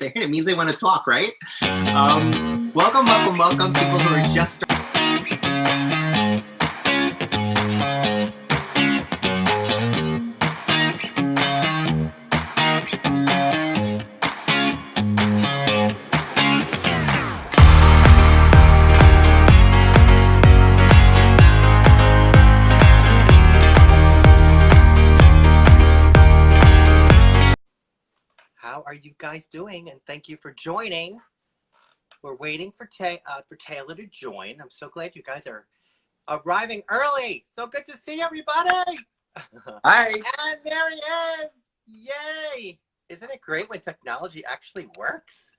It means they want to talk, right? Welcome, people who are just starting. How are you guys doing? And thank you for joining. We're waiting for Taylor to join. I'm so glad you guys are arriving early. So good to see everybody. Hi. And there he is. Yay. Isn't it great when technology actually works?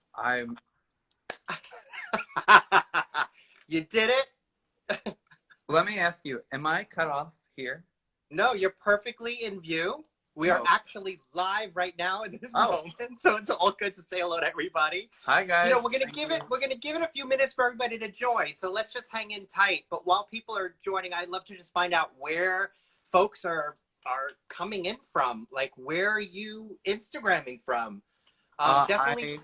You did it? Let me ask you, am I cut off here? No, you're perfectly in view. We are actually live right now in this moment, so it's all good to say hello to everybody. Hi guys. You know, we're gonna give it a few minutes for everybody to join. So let's just hang in tight. But while people are joining, I'd love to just find out where folks are coming in from. Like, where are you Instagramming from? Definitely.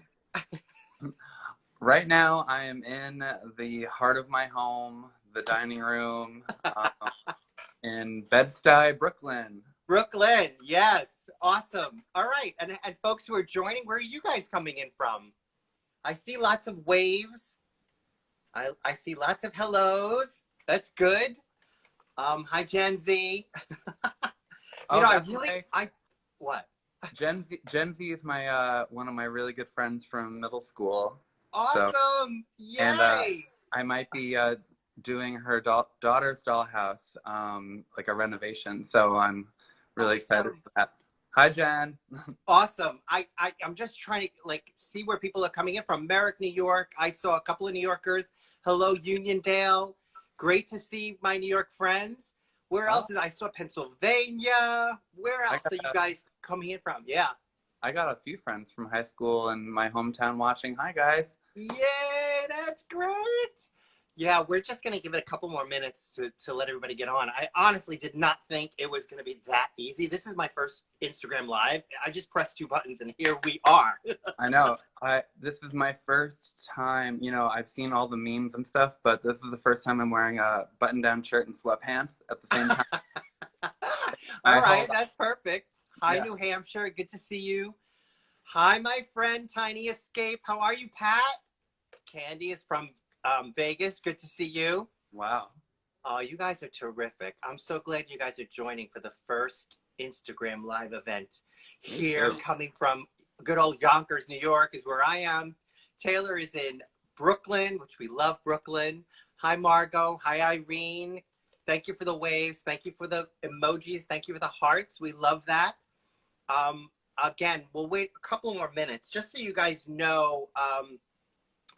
Right now, I am in the heart of my home, the dining room, in Bed-Stuy, Brooklyn. Brooklyn, yes, awesome. All right, and folks who are joining, where are you guys coming in from? I see lots of waves. I see lots of hellos. That's good. Hi, Gen Z. What? Gen Z is my one of my really good friends from middle school. Awesome! So, yay! And I might be doing her daughter's dollhouse, like a renovation. So I'm really excited for that. Hi, Jen. Awesome. I'm just trying to see where people are coming in from. Merrick, New York. I saw a couple of New Yorkers. Hello, Uniondale. Great to see my New York friends. Where else I saw Pennsylvania. Where else are you guys coming in from? Yeah. I got a few friends from high school and my hometown watching. Hi, guys. Yay, that's great. Yeah, we're just going to give it a couple more minutes to let everybody get on. I honestly did not think it was going to be that easy. This is my first Instagram Live. I just pressed 2 buttons and here we are. I know. This is my first time, you know, I've seen all the memes and stuff, but this is the first time I'm wearing a button-down shirt and sweatpants at the same time. All right, that's perfect. Hi, yeah. New Hampshire. Good to see you. Hi, my friend, Tiny Escape. How are you, Pat? Candy is from Vegas. Good to see you. Wow. Oh, you guys are terrific. I'm so glad you guys are joining for the first Instagram Live event here, coming from good old Yonkers, New York is where I am. Taylor is in Brooklyn, which we love Brooklyn. Hi, Margot. Hi, Irene. Thank you for the waves. Thank you for the emojis. Thank you for the hearts. We love that. Again, we'll wait a couple more minutes just so you guys know.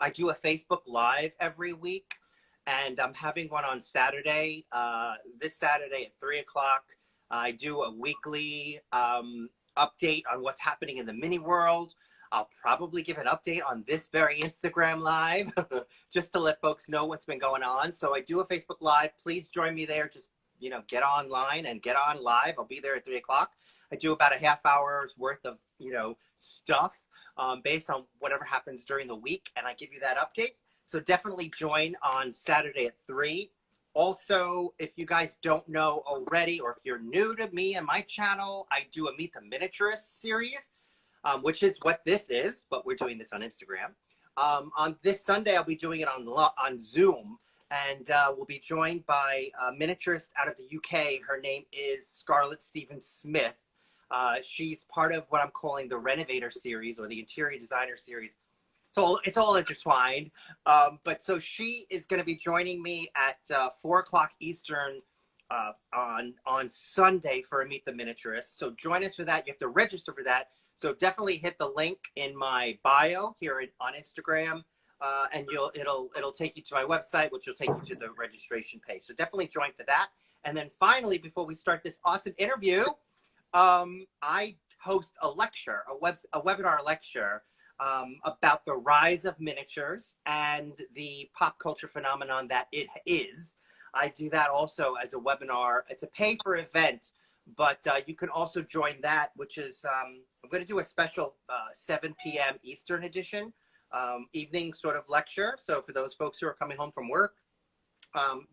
I do a Facebook Live every week, and I'm having one on Saturday, this Saturday at 3 o'clock. I do a weekly update on what's happening in the mini world. I'll probably give an update on this very Instagram Live just to let folks know what's been going on. So I do a Facebook Live. Please join me there. Just, you know, get online and get on live. I'll be there at 3 o'clock. I do about a half hour's worth of, you know, stuff. Based on whatever happens during the week, and I give you that update. So definitely join on Saturday at 3. Also, if you guys don't know already, or if you're new to me and my channel, I do a Meet the Miniaturist series, which is what this is, but we're doing this on Instagram. On this Sunday, I'll be doing it on Zoom, and we'll be joined by a miniaturist out of the UK. Her name is Scarlett Stevens-Smith. She's part of what I'm calling the Renovator series, or the Interior Designer series. So it's all intertwined. But so she is going to be joining me at 4 o'clock Eastern on Sunday for a Meet the Miniaturist. So join us for that. You have to register for that. So definitely hit the link in my bio here on Instagram, and it'll take you to my website, which will take you to the registration page. So definitely join for that. And then finally, before we start this awesome interview, I host a lecture, a webinar lecture about the rise of miniatures and the pop culture phenomenon that it is. I do that also as a webinar. It's a pay-for event But you can also join that, which is I'm going to do a special 7 p.m. Eastern edition evening sort of lecture. So for those folks who are coming home from work,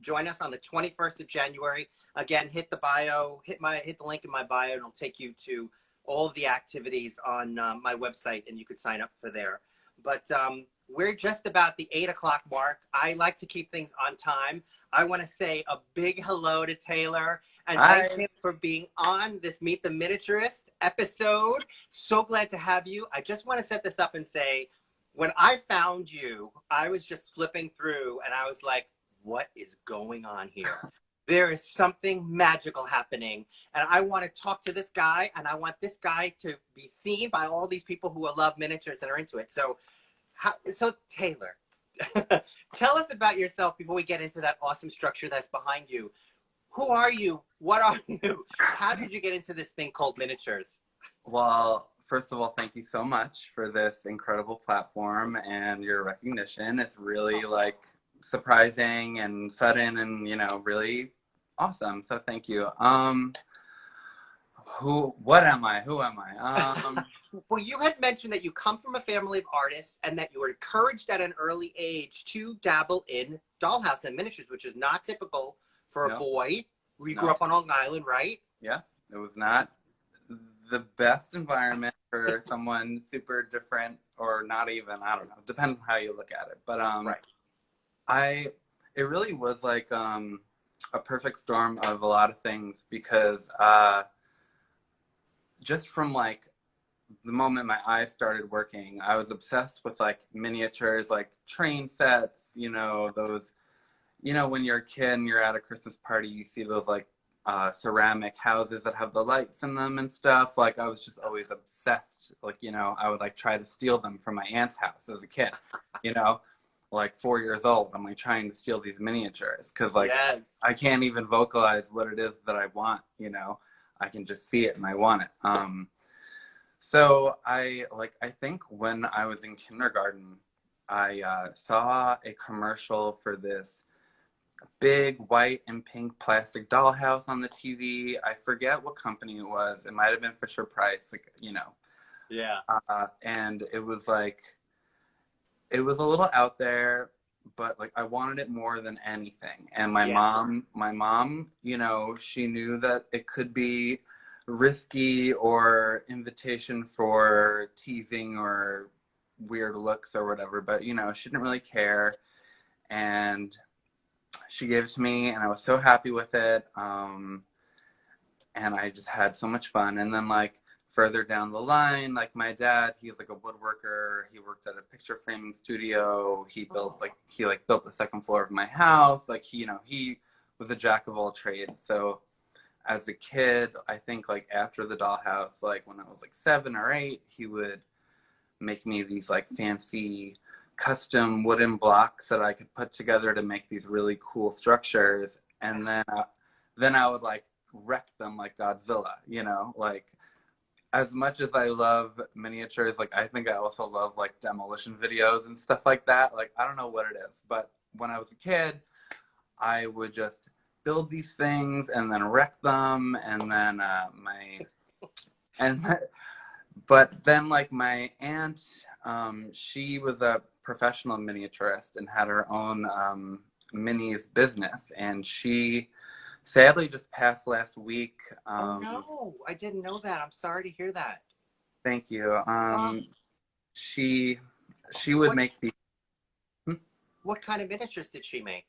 join us on the 21st of January. Again, hit the bio, hit the link in my bio, and it'll take you to all of the activities on my website, and you could sign up for there. But we're just about the 8 o'clock mark. I like to keep things on time. I want to say a big hello to Taylor, and thank him for being on this Meet the Miniaturist episode. So glad to have you. I just want to set this up and say, when I found you, I was just flipping through, and I was like, what is going on here? There is something magical happening, and I want to talk to this guy, and I want this guy to be seen by all these people who love miniatures and are into it. So Taylor, tell us about yourself before we get into that awesome structure that's behind you. Who are you? What are you? How did you get into this thing called miniatures? Well, first of all, thank you so much for this incredible platform and your recognition. It's really like surprising and sudden and, you know, really awesome. So thank you. What am I? Who am I? Well, you had mentioned that you come from a family of artists and that you were encouraged at an early age to dabble in dollhouse and miniatures, which is not typical for a boy. You grew up on Long Island, right? Yeah. It was not the best environment for someone super different, or not even, I don't know, depends on how you look at it. But it really was like a perfect storm of a lot of things, because just from like the moment my eyes started working, I was obsessed with like miniatures, like train sets, you know, those, you know, when you're a kid and you're at a Christmas party, you see those like ceramic houses that have the lights in them and stuff. Like I was just always obsessed. Like, you know, I would like try to steal them from my aunt's house as a kid, you know, like 4 years old. I'm like trying to steal these miniatures because like I can't even vocalize what it is that I want, you know. I can just see it and I want it. So I think when I was in kindergarten, I saw a commercial for this big white and pink plastic dollhouse on the TV. I forget what company it was. It might have been Fisher Price, like, you know. Yeah. And it was like, it was a little out there, but like I wanted it more than anything. And my mom, you know, she knew that it could be risky or invitation for teasing or weird looks or whatever, but you know, she didn't really care. And she gave it to me and I was so happy with it. And I just had so much fun. And then like further down the line, like my dad, he's like a woodworker. He worked at a picture framing studio. He built built the second floor of my house. Like he, you know, he was a jack of all trades. So as a kid, I think like after the dollhouse, like when I was like 7 or 8, he would make me these like fancy custom wooden blocks that I could put together to make these really cool structures. And then I would like wreck them like Godzilla, you know, like as much as I love miniatures, like I think I also love like demolition videos and stuff like that. Like, I don't know what it is, but when I was a kid, I would just build these things and then wreck them. And then but then like my aunt, she was a professional miniaturist and had her own minis business, and she sadly just passed last week. Oh no, I didn't know that. I'm sorry to hear that. Thank you. She would make these. What kind of miniatures did she make?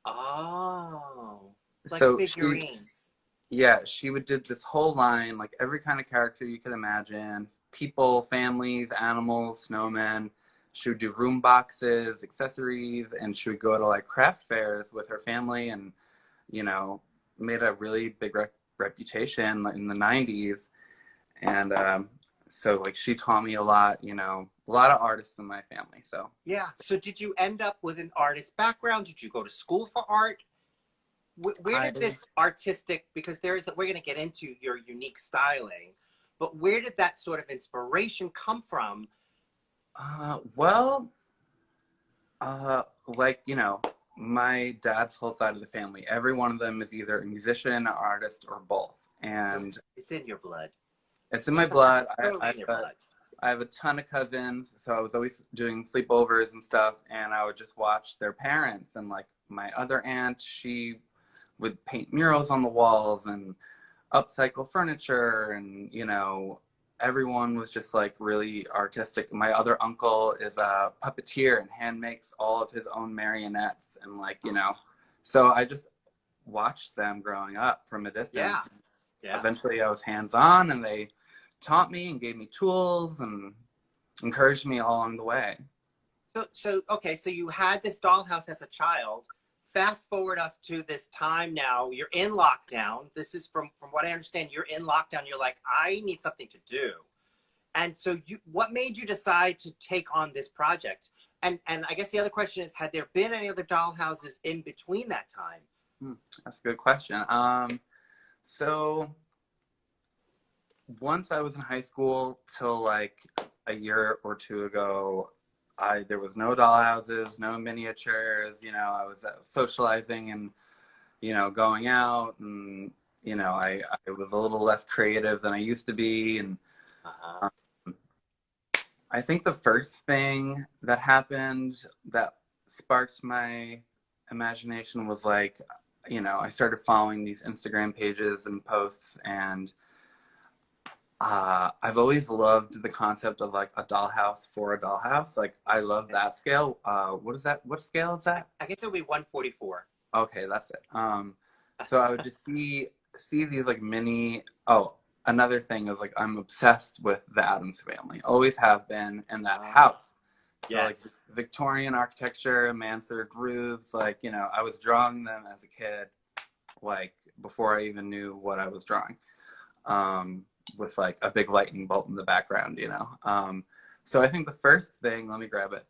Oh, like so figurines. She would did this whole line, like every kind of character you could imagine, people, families, animals, snowmen. She would do room boxes, accessories, and she would go to like craft fairs with her family, and you know, made a really big reputation in the 90s. And so like she taught me a lot, you know, a lot of artists in my family. So yeah. So did you end up with an artist background? Did you go to school for art? Where did this artistic, because we're going to get into your unique styling, but where did that sort of inspiration come from? like, you know, my dad's whole side of the family, every one of them is either a musician, an artist, or both. And it's in your blood. it's in my blood. Totally in your blood. I have a ton of cousins, so I was always doing sleepovers and stuff, and I would just watch their parents. And like my other aunt, she would paint murals on the walls and upcycle furniture, and you know, everyone was just like really artistic. My other uncle is a puppeteer and hand makes all of his own marionettes, and like, you know, so I just watched them growing up from a distance. Yeah. Yeah. Eventually I was hands-on, and they taught me and gave me tools and encouraged me all along the way. So okay, so you had this dollhouse as a child. Fast forward us to this time now. You're in lockdown. This is from what I understand, you're in lockdown. You're like, I need something to do. And so what made you decide to take on this project? And I guess the other question is, had there been any other dollhouses in between that time? That's a good question. So once I was in high school till like a year or two ago, there was no dollhouses, no miniatures, you know, I was socializing and, you know, going out, and, you know, I was a little less creative than I used to be. And I think the first thing that happened that sparked my imagination was like, you know, I started following these Instagram pages and posts, and I've always loved the concept of like a dollhouse for a dollhouse. Like, I love that scale. What is that? What scale is that? I guess it would be 144. Okay, that's it. So I would just see these like mini. Oh, another thing is like I'm obsessed with the Addams Family. Always have been, in that house. So Yes. like Victorian architecture, mansard roofs. Like, you know, I was drawing them as a kid, like before I even knew what I was drawing. With like a big lightning bolt in the background, you know. So I think the first thing, let me grab it.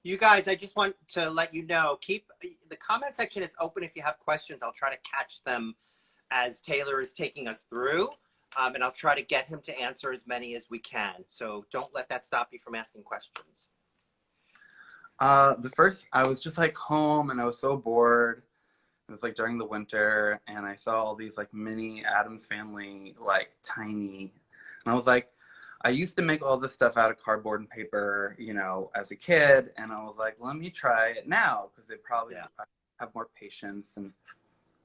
You guys, I just want to let you know, keep the comment section is open if you have questions. I'll try to catch them as Taylor is taking us through, and I'll try to get him to answer as many as we can. So don't let that stop you from asking questions. The first, I was just like home, and I was so bored. It was like during the winter, and I saw all these like mini Addams Family, like tiny, and I was like, I used to make all this stuff out of cardboard and paper, you know, as a kid, and I was like, let me try it now, because it probably have more patience, and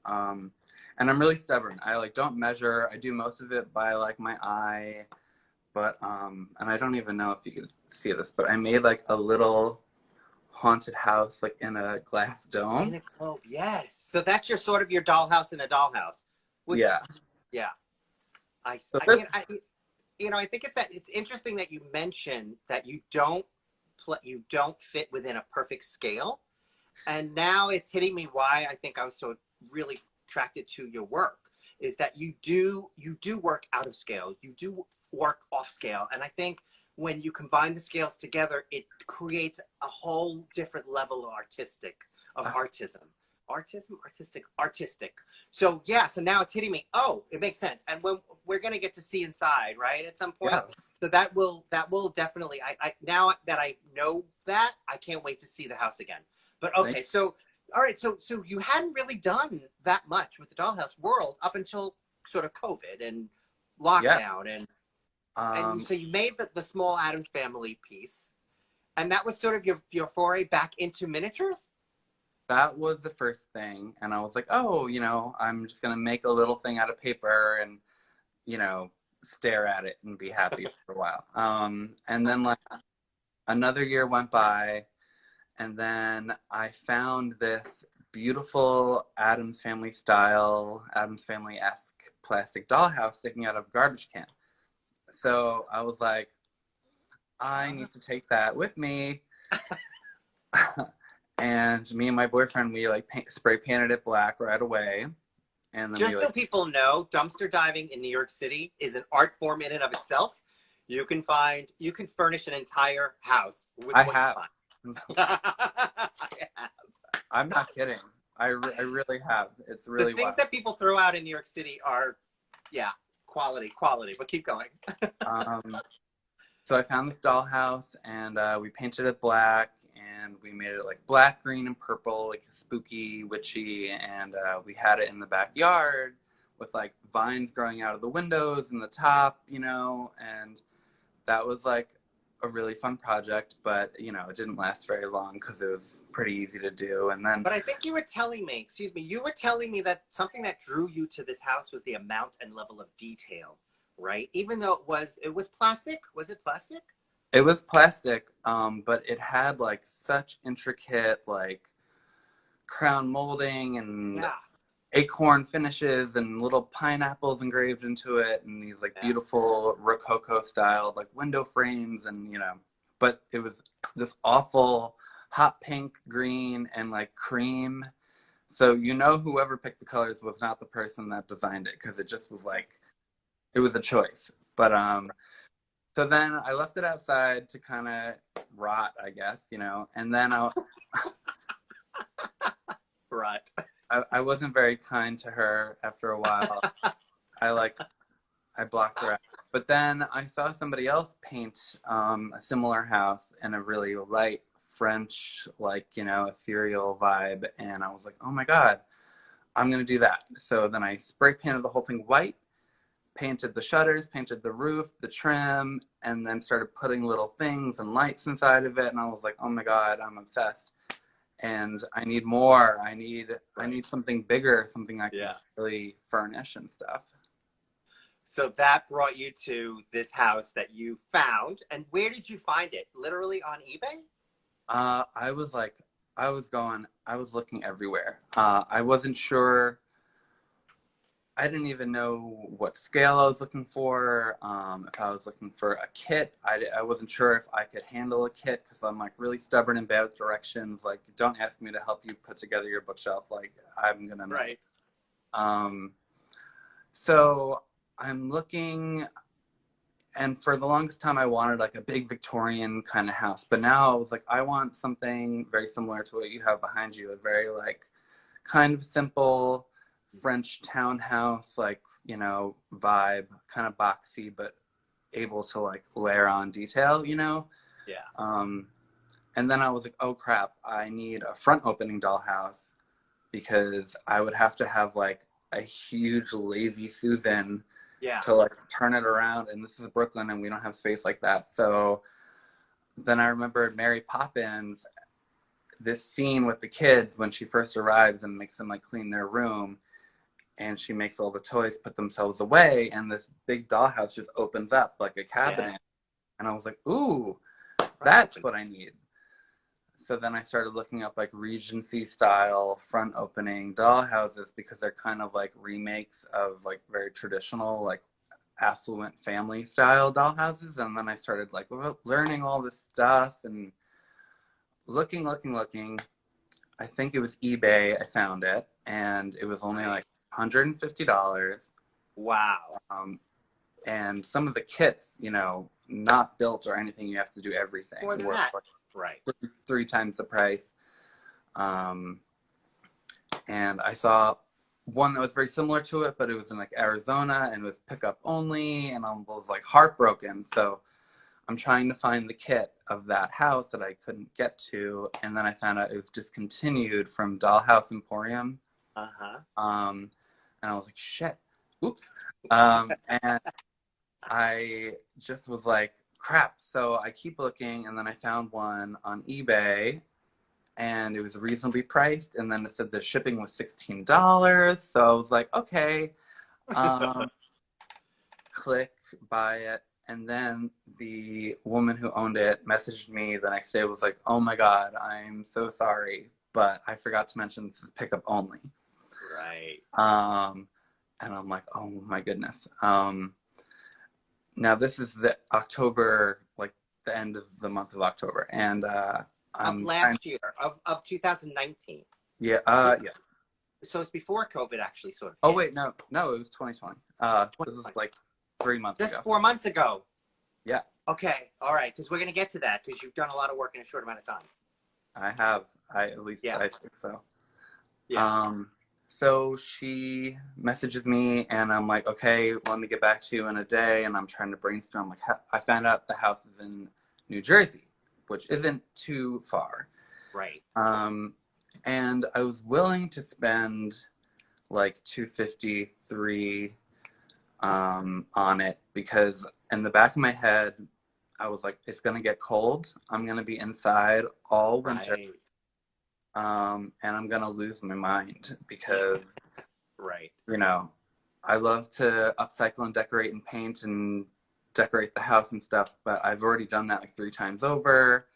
I'm really stubborn. I like don't measure. I do most of it by like my eye, but and I don't even know if you can see this, but I made like a little haunted house, like in a glass dome. In a globe, yes. So that's your sort of your dollhouse in a dollhouse. Which, yeah. I you know, I think it's interesting that you mentioned that you don't fit within a perfect scale, and now it's hitting me why I think I was so really attracted to your work is that you do work out of scale, you do work off scale, and I think when you combine the scales together, it creates a whole different level of artistic. So yeah, so now it's hitting me. Oh, it makes sense. And when we're gonna get to see inside, right, at some point. Yeah. So that will definitely. I now that I know that, I can't wait to see the house again. But okay, so all right, so you hadn't really done that much with the dollhouse world up until sort of COVID and lockdown and. And so you made the small Addams Family piece, and that was sort of your foray back into miniatures? That was the first thing, and I was like, oh, you know, I'm just going to make a little thing out of paper and, you know, stare at it and be happy for a while. And then like another year went by, and then I found this beautiful Addams Family style, Addams Family-esque plastic dollhouse sticking out of a garbage can. So I was like, I need to take that with me. And me and my boyfriend, we like spray painted it black right away. And then just so people know, dumpster diving in New York City is an art form in and of itself. You can furnish an entire house with what you find. I'm not kidding. I really have. It's really the things that people throw out in New York City are, quality, but keep going. So I found this dollhouse, and we painted it black, and we made it like black, green, and purple, like spooky, witchy, and we had it in the backyard with like vines growing out of the windows and the top, you know, and that was like a really fun project, but you know, it didn't last very long because it was pretty easy to do. And then, But I think you were telling me, excuse me, you were telling me that something that drew you to this house was the amount and level of detail, right? Even though it was plastic. Was it plastic? it was plastic, but it had like such intricate like crown molding and Yeah. acorn finishes and little pineapples engraved into it, and these like beautiful Rococo styled like window frames, and you know, but it was this awful hot pink, green, and like cream. So you know, whoever picked the colors was not the person that designed it, because it just was like, it was a choice. But so then I left it outside to kind of rot, I guess, you know, and then Right. I wasn't very kind to her after a while. I blocked her out. But then I saw somebody else paint a similar house in a really light French, like, you know, ethereal vibe. And I was like, oh my God, I'm going to do that. So then I spray painted the whole thing white, painted the shutters, painted the roof, the trim, and then started putting little things and lights inside of it. And I was like, oh my God, I'm obsessed. And I need more. I need something bigger, something I can really furnish and stuff. So that brought you to this house that you found. And where did you find it? Literally on eBay? I was looking everywhere. I wasn't sure. I didn't even know what scale I was looking for. If I was looking for a kit, I wasn't sure if I could handle a kit, because I'm like really stubborn in bad directions. Like, don't ask me to help you put together your bookshelf. Like, I'm gonna miss it. So I'm looking, and for the longest time I wanted like a big Victorian kind of house. But now I was like, I want something very similar to what you have behind you, a very like kind of simple French townhouse, like, you know, vibe, kind of boxy, but able to like layer on detail, you know? Yeah. And then I was like, oh crap, I need a front opening dollhouse, because I would have to have like a huge lazy Susan to like turn it around. And this is Brooklyn and we don't have space like that. So then I remembered Mary Poppins, this scene with the kids when she first arrives and makes them like clean their room, and she makes all the toys put themselves away, and this big dollhouse just opens up like a cabinet. And I was like, ooh, that's what I need. So then I started looking up like Regency style front opening dollhouses, because they're kind of like remakes of like very traditional, like affluent family style dollhouses. And then I started like learning all this stuff and looking. I think it was eBay. I found it, and it was only like $150. Wow. And some of the kits, you know, not built or anything, you have to do everything. More than that. Right. Three times the price. And I saw one that was very similar to it, but it was in like Arizona and was pickup only, and I was like heartbroken. So I'm trying to find the kit of that house that I couldn't get to, and then I found out it was discontinued from Dollhouse Emporium. And I was like, shit, oops. And I just was like, crap. So I keep looking, and then I found one on eBay, and it was reasonably priced, and then it said the shipping was $16. So I was like, okay, click, buy it. And then the woman who owned it messaged me the next day, was like, oh my God, I'm so sorry, but I forgot to mention this is pickup only. Right. And I'm like, oh my goodness. Now this is the October, like the end of the month of October. And of last year, of 2019. Yeah, yeah. So it's before COVID actually sort of Oh hit. wait, no, it was 2020. This is like 3 months ago. Just 4 months ago. Yeah. Okay. All right. Because we're going to get to that, because you've done a lot of work in a short amount of time. I have. I think so. Yeah. So she messages me, and I'm like, okay, let me get back to you in a day. And I'm trying to brainstorm. Like, I found out the house is in New Jersey, which isn't too far. Right. And I was willing to spend like 253 on it because in the back of my head, I was like, it's gonna get cold. I'm gonna be inside all winter, Right. and I'm gonna lose my mind because Right. you know, I love to upcycle and decorate and paint and decorate the house and stuff, but I've already done that like 3 times over.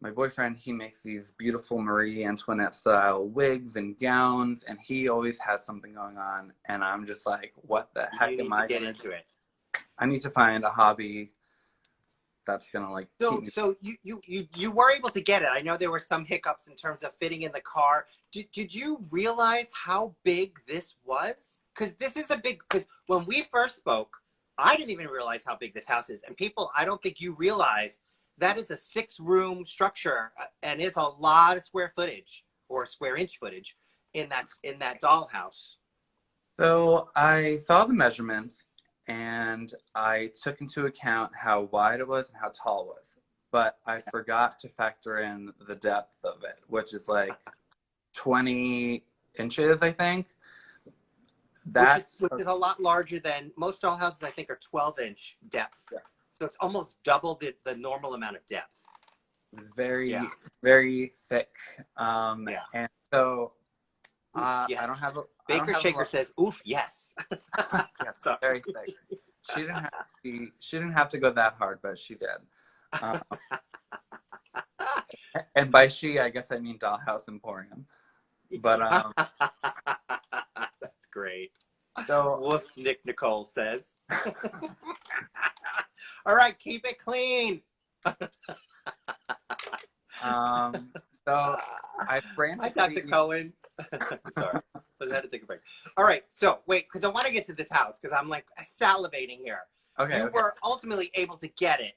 My boyfriend, he makes these beautiful Marie Antoinette style wigs and gowns, and he always has something going on. And I'm just like, what the heck You am need to I get gonna into do? it. I need to find a hobby that's gonna like keep me. So you were able to get it. I know there were some hiccups in terms of fitting in the car. Did you realize how big this was? Because this is a big. Because when we first spoke, I didn't even realize how big this house is. And people, I don't think you realize that is a 6-room structure and is a lot of square footage or square inch footage in that dollhouse. So I saw the measurements and I took into account how wide it was and how tall it was. But I forgot to factor in the depth of it, which is like 20 inches, I think. Which is a lot larger than most dollhouses. I think are 12-inch depth. Yeah. So it's almost double the normal amount of depth. very, Yeah. very thick. Yeah. And so Oof, yes. I don't have a Baker Shaker says, "Oof, yes." yeah, very thick. She didn't have to go that hard, but she did. Um, and by she, I guess I mean Dollhouse Emporium. But That's great. so Woof, Nick Nicole says. All right, keep it clean. so I Hi, frantically. Dr. Cohen. Sorry, I had to take a break. All right, so wait, because I want to get to this house because I'm like salivating here. Okay, You were ultimately able to get it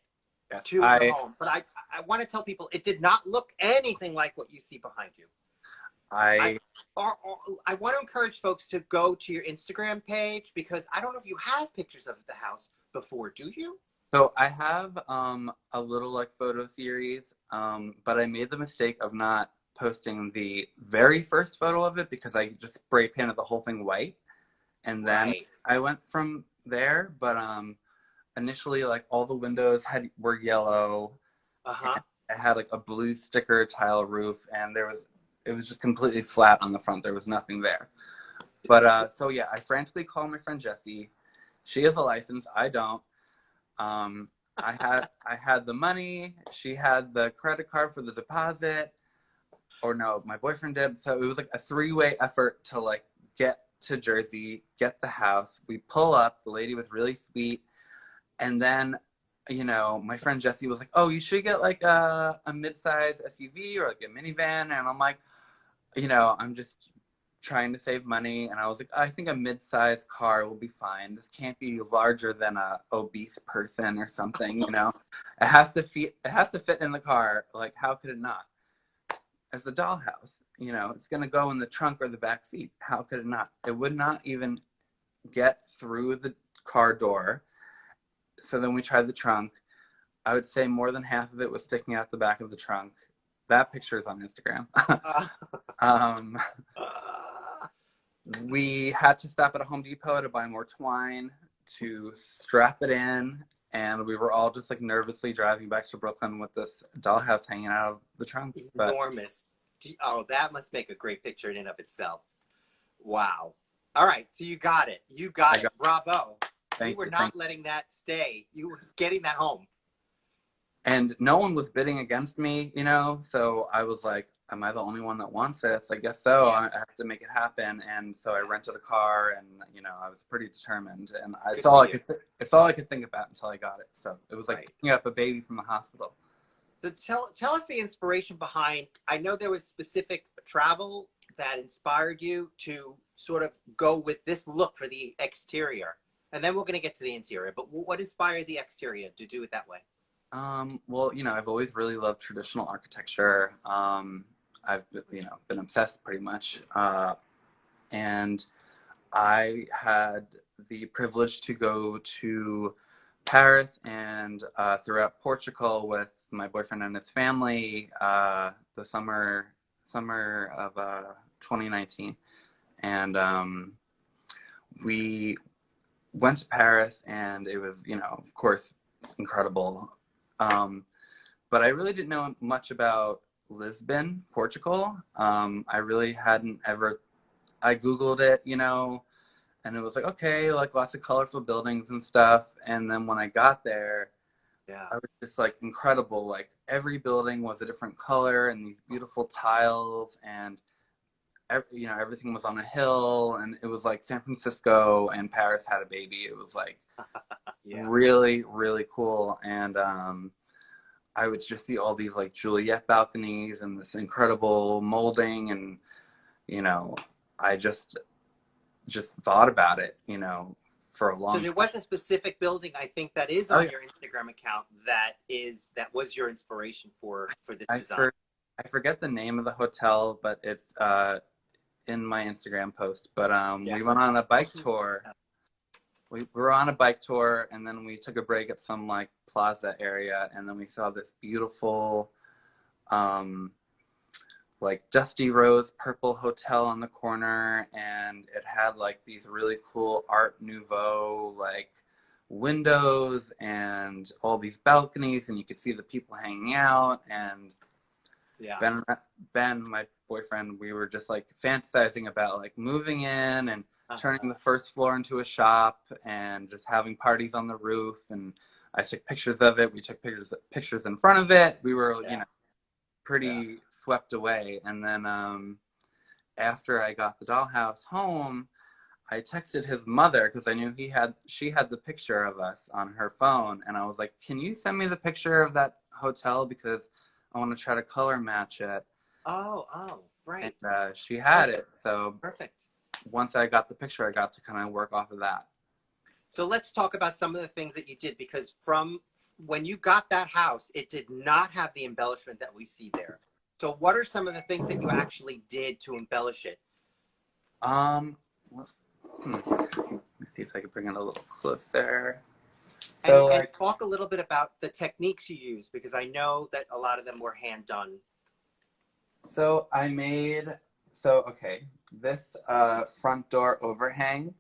yes, to your home, but I want to tell people it did not look anything like what you see behind you. I want to encourage folks to go to your Instagram page because I don't know if you have pictures of the house before, do you? So I have a little like photo series, but I made the mistake of not posting the very first photo of it because I just spray painted the whole thing white, and then I went from there. But initially, like all the windows were yellow. Uh-huh. I had like a blue sticker tile roof, and it was just completely flat on the front. There was nothing there. But so yeah, I frantically called my friend Jessie. She has a license. I don't. I had the money. She had the credit card for the deposit, or no, my boyfriend did. So it was like a 3-way effort to like get to Jersey, get the house. We pull up. The lady was really sweet, and then my friend Jessie was like, "Oh, you should get like a mid-size SUV or like a minivan," and I'm like, I'm just trying to save money, and I was like, I think a mid-sized car will be fine. This can't be larger than a obese person or something, It has to fit in the car. Like, how could it not? As a dollhouse, it's gonna go in the trunk or the back seat. How could it not? It would not even get through the car door. So then we tried the trunk. I would say more than half of it was sticking out the back of the trunk. That picture is on Instagram. We had to stop at a Home Depot to buy more twine to strap it in, and we were all just like nervously driving back to Brooklyn with this dollhouse hanging out of the trunk. Enormous. Oh, that must make a great picture in and of itself. Wow. All right, so you got it. You got it. Bravo. You were not letting that stay. You were getting that home. And no one was bidding against me, so I was like, am I the only one that wants this? I guess so. Yeah. I have to make it happen. And so I rented a car, and I was pretty determined, and it's all I could think about until I got it. So it was like picking up a baby from the hospital. So tell us the inspiration behind. I know there was specific travel that inspired you to sort of go with this look for the exterior, and then we're going to get to the interior. But what inspired the exterior to do it that way? Well, I've always really loved traditional architecture. I've been obsessed pretty much. And I had the privilege to go to Paris and throughout Portugal with my boyfriend and his family the summer of 2019, and we went to Paris, and it was, of course, incredible. But I really didn't know much about Lisbon, Portugal. I really hadn't ever. I Googled it, and it was like, okay, like lots of colorful buildings and stuff. And then when I got there, Yeah. I was just like incredible. Like every building was a different color and these beautiful tiles, and everything was on a hill, and it was like San Francisco and Paris had a baby. It was like Yeah. really, really cool. And I would just see all these like Juliet balconies and this incredible molding, and I just thought about it, for a long So there was a specific building, I think, that is on your Instagram account that was your inspiration for this design. I forget the name of the hotel, but it's in my Instagram post. But we went on a bike tour. We were on a bike tour, and then we took a break at some like plaza area, and then we saw this beautiful like dusty rose purple hotel on the corner, and it had like these really cool Art Nouveau like windows and all these balconies, and you could see the people hanging out. And Ben, my boyfriend, we were just like fantasizing about like moving in and turning the first floor into a shop and just having parties on the roof. And I took pictures of it. We took pictures in front of it. We were pretty swept away. And then after I got the dollhouse home, I texted his mother because I knew she had the picture of us on her phone, and I was like, can you send me the picture of that hotel, because I want to try to color match it. Oh, right. And she had it. So perfect. Once I got the picture, I got to kind of work off of that. So let's talk about some of the things that you did, because from when you got that house, it did not have the embellishment that we see there. So what are some of the things that you actually did to embellish it? Let me see if I can bring it a little closer. So and talk a little bit about the techniques you used, because I know that a lot of them were hand done. So this front door overhang.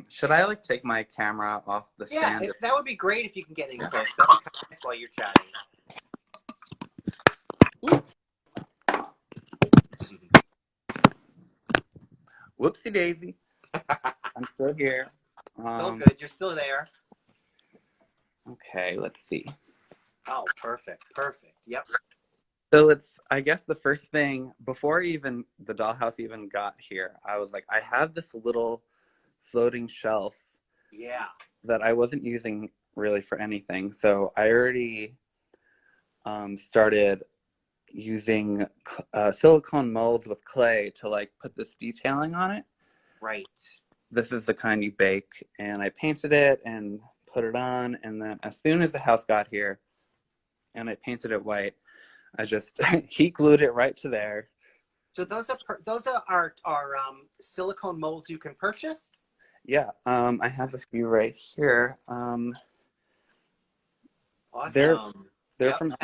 Should I like take my camera off the stand? Yeah, that would be great if you can get in close. That would be kind of nice while you're chatting. Whoopsie daisy. I'm still here. Still good. You're still there. Okay, let's see. Oh, perfect. Yep. So I guess the first thing, before the dollhouse even got here, I was like, I have this little floating shelf that I wasn't using really for anything. So I already started using silicone molds with clay to like put this detailing on it. Right. This is the kind you bake, and I painted it and put it on, and then as soon as the house got here and I painted it white, I just heat glued it right to there. So those are silicone molds you can purchase? Yeah, I have a few right here. Awesome. They're from.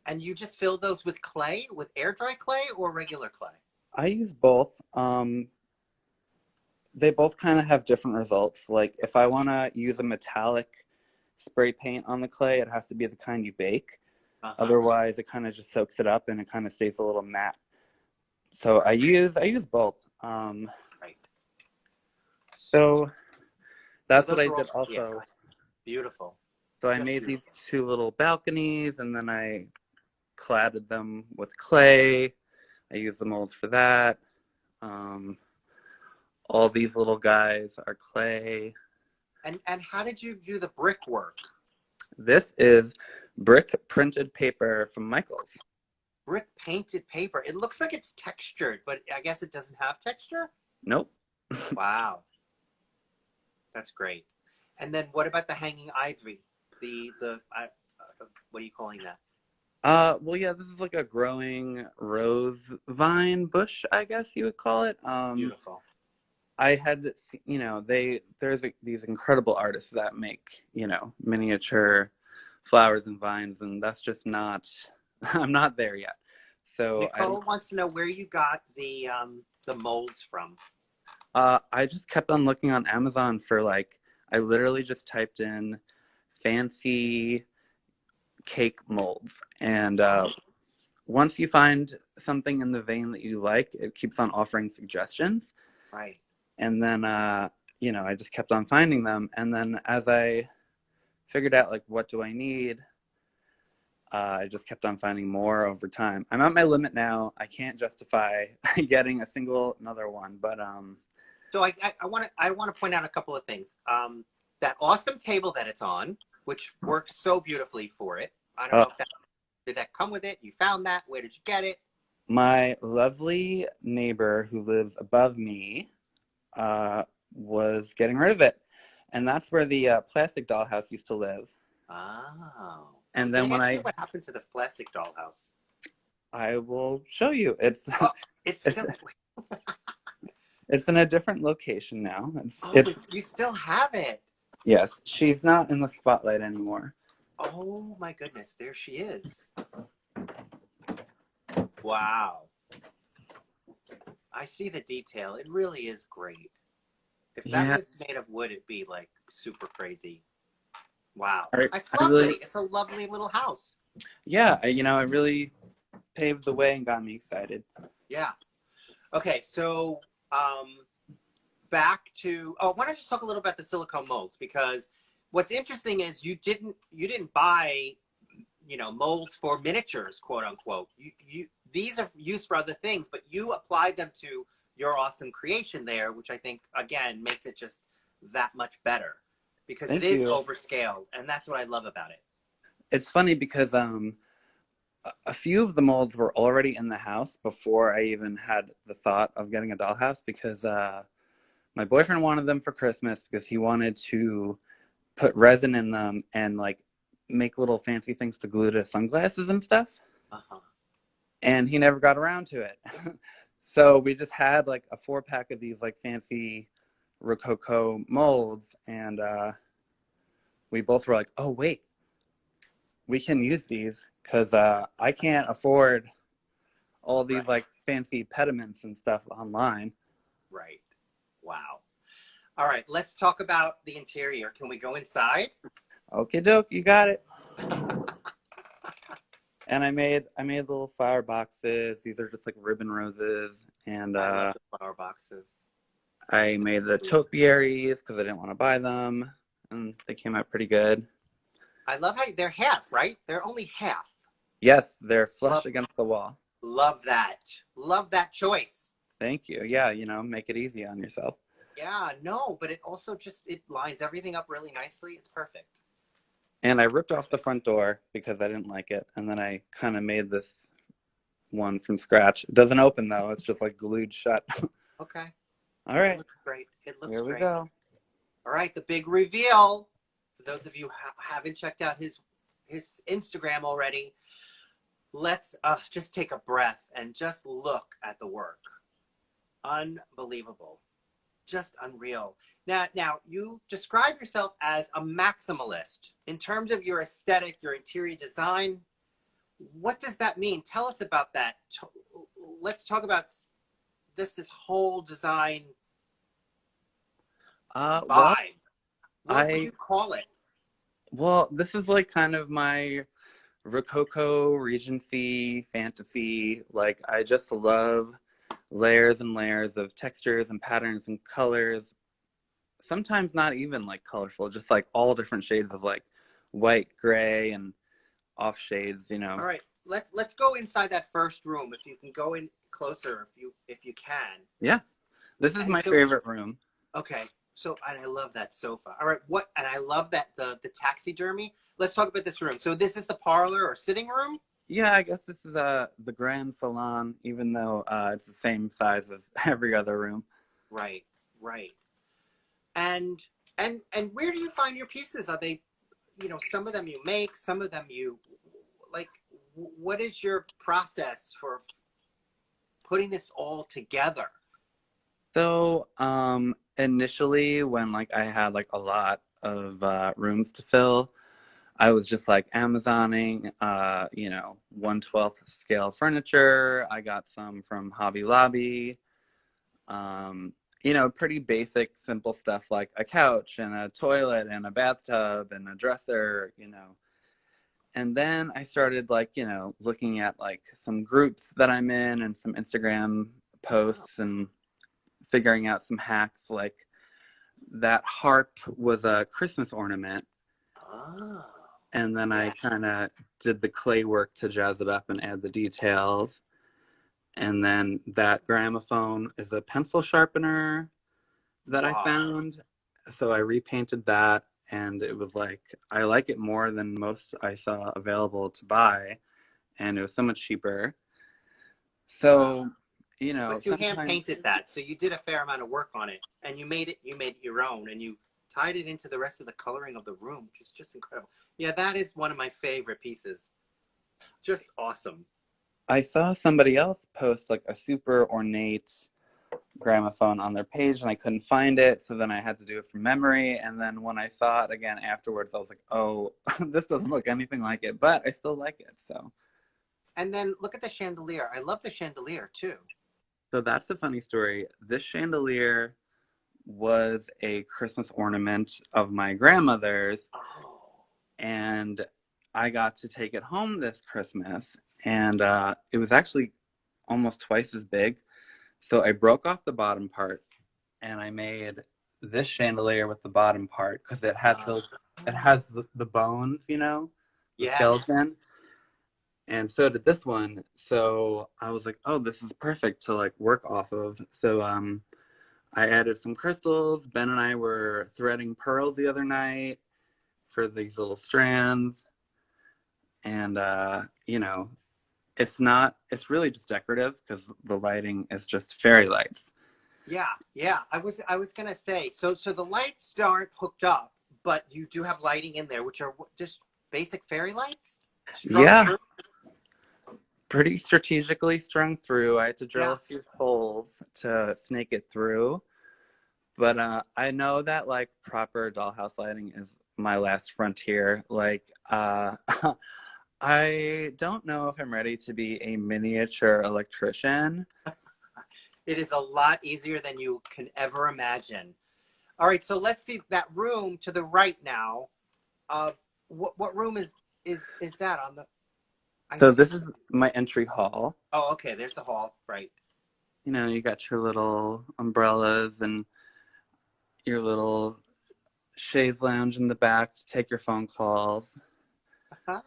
And you just fill those with clay, with air dry clay or regular clay? I use both. They both kind of have different results. Like if I want to use a metallic spray paint on the clay, it has to be the kind you bake. Otherwise, it kind of just soaks it up and it kind of stays a little matte. So I use both. Right. So that's what I did also. Yeah. Beautiful. So I made these two little balconies, and then I cladded them with clay. I used the molds for that. All these little guys are clay. And how did you do the brickwork? This is brick printed paper from Michael's. Brick painted paper. It looks like it's textured, but I guess it doesn't have texture? Nope. Wow. That's great. And then what about the hanging ivory? What are you calling that? Well, yeah, this is like a growing rose vine bush, I guess you would call it. Beautiful. I had, there's these incredible artists that make, miniature flowers and vines, and that's just not, I'm not there yet. So Nicole wants to know where you got the molds from. I just kept on looking on Amazon for like, I literally just typed in fancy cake molds, and once you find something in the vein that you like, it keeps on offering suggestions. Right. And then, you know, I just kept on finding them. And then as I figured out, like, what do I need, I just kept on finding more over time. I'm at my limit now. I can't justify getting a single another one, but So I want to point out a couple of things. That awesome table that it's on, which works so beautifully for it. I don't know if that did that come with it. You found that? Where did you get it? my lovely neighbor who lives above me was getting rid of it. And that's where the plastic dollhouse used to live. Oh. And then when What happened to the plastic dollhouse? I will show you. It's It's still. it's in a different location now. But you still have it. Yes, she's not in the spotlight anymore. Oh my goodness, there she is. Wow. I see the detail. It really is great. If that was made of wood, it'd be like super crazy. Wow. It's lovely. It's a lovely little house. Yeah, you know, it really paved the way and got me excited. Yeah. Okay, so back to why don't I just talk a little about the silicone molds, because what's interesting is you didn't buy, you know, molds for miniatures, quote unquote. These are used for other things, but you applied them to your awesome creation there, which I think again makes it just that much better, because it is overscaled, and that's what I love about it. It's funny because a few of the molds were already in the house before I even had the thought of getting a dollhouse, because my boyfriend wanted them for Christmas because he wanted to put resin in them and like make little fancy things to glue to sunglasses and stuff. Uh-huh. And he never got around to it. So we just had like a 4-pack of these like fancy Rococo molds, and we both were like, oh wait, we can use these, because I can't afford all these like fancy pediments and stuff online. Right. Wow. All right, let's talk about the interior. Can we go inside? Okay, doke, you got it. And I made little flower boxes. These are just like ribbon roses, and I love the flower boxes. I made the topiaries because I didn't want to buy them, and they came out pretty good. I love how they're half, right? They're only half. Yes, they're flush against the wall. Love that. Love that choice. Thank you. Yeah, you know, make it easy on yourself. Yeah, no, but it also just, it lines everything up really nicely. It's perfect. And I ripped off the front door because I didn't like it. And then I kind of made this one from scratch. It doesn't open, though. It's just like glued shut. Okay. All right. It looks great. It looks Here we great. go. All right, the big reveal. For those of you who haven't checked out his Instagram already, let's just take a breath and just look at the work. Unbelievable. Just unreal. Now, you describe yourself as a maximalist. In terms of your aesthetic, your interior design, what does that mean? Tell us about that. Let's talk about this whole design vibe. Well, what would you call it? Well, this is like kind of my Rococo, Regency, fantasy. Like, I just love layers and layers of textures and patterns and colors. Sometimes not even like colorful, just like all different shades of like white, gray, and off shades, you know. All right, let's go inside that first room. If you can go in closer, if you can. Yeah, this is my favorite room. Okay, so and I love that sofa. All right, and I love that the taxidermy. Let's talk about this room. So this is the parlor or sitting room? Yeah, I guess this is the grand salon, even though it's the same size as every other room. Right. And where do you find your pieces? Are they, you know, some of them you make, some of them you, like, what is your process for putting this all together? So initially when like I had like a lot of rooms to fill, I was just like Amazoning, 1/12 scale furniture. I got some from Hobby Lobby. Pretty basic, simple stuff like a couch and a toilet and a bathtub and a dresser. And then I started looking at like some groups that I'm in and some Instagram posts and figuring out some hacks. Like that harp was a Christmas ornament. Oh. And then Yeah. I kind of did the clay work to jazz it up and add the details. And then that gramophone is a pencil sharpener that I found. So I repainted that, and it was like, I like it more than most I saw available to buy. And it was so much cheaper. So, But you hand painted that, so you did a fair amount of work on it, and you made it your own, and you tied it into the rest of the coloring of the room, which is just incredible. Yeah, that is one of my favorite pieces. Just awesome. I saw somebody else post like a super ornate gramophone on their page, and I couldn't find it, so then I had to do it from memory. And then when I saw it again afterwards, I was like, oh, this doesn't look anything like it, but I still like it. And then look at the chandelier. I love the chandelier too. So that's the funny story. This chandelier was a Christmas ornament of my grandmother's. Oh. And I got to take it home this Christmas, and it was actually almost twice as big. So I broke off the bottom part, and I made this chandelier with the bottom part because it has the bones, the skeleton. And so did this one. So I was like, oh, this is perfect to like work off of. So I added some crystals. Ben and I were threading pearls the other night for these little strands. And, it's really just decorative because the lighting is just fairy lights. Yeah. I was gonna say, so the lights aren't hooked up, but you do have lighting in there, which are just basic fairy lights? Through? Pretty strategically strung through. I had to drill a few holes to snake it through. But I know that like proper dollhouse lighting is my last frontier. Like, I don't know if I'm ready to be a miniature electrician. It is a lot easier than you can ever imagine. All right, so let's see that room to the right now. Of what room is that on the? This is my entry hall. Oh, okay. There's the hall, right? You got your little umbrellas and your little chaise lounge in the back to take your phone calls. Oh,